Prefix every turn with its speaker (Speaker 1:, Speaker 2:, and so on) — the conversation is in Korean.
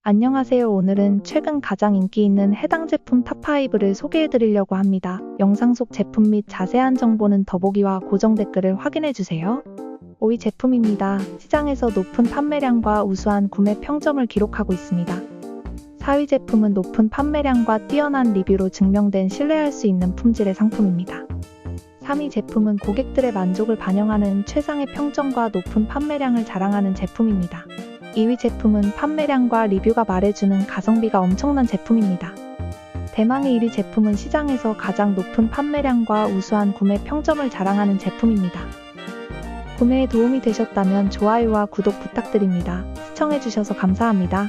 Speaker 1: 안녕하세요. 오늘은 최근 가장 인기 있는 해당 제품 탑5를 소개해드리려고 합니다. 영상 속 제품 및 자세한 정보는 더보기와 고정 댓글을 확인해주세요. 5위 제품입니다. 시장에서 높은 판매량과 우수한 구매 평점을 기록하고 있습니다. 4위 제품은 높은 판매량과 뛰어난 리뷰로 증명된 신뢰할 수 있는 품질의 상품입니다. 3위 제품은 고객들의 만족을 반영하는 최상의 평점과 높은 판매량을 자랑하는 제품입니다. 2위 제품은 판매량과 리뷰가 말해주는 가성비가 엄청난 제품입니다. 대망의 1위 제품은 시장에서 가장 높은 판매량과 우수한 구매 평점을 자랑하는 제품입니다. 구매에 도움이 되셨다면 좋아요와 구독 부탁드립니다. 시청해주셔서 감사합니다.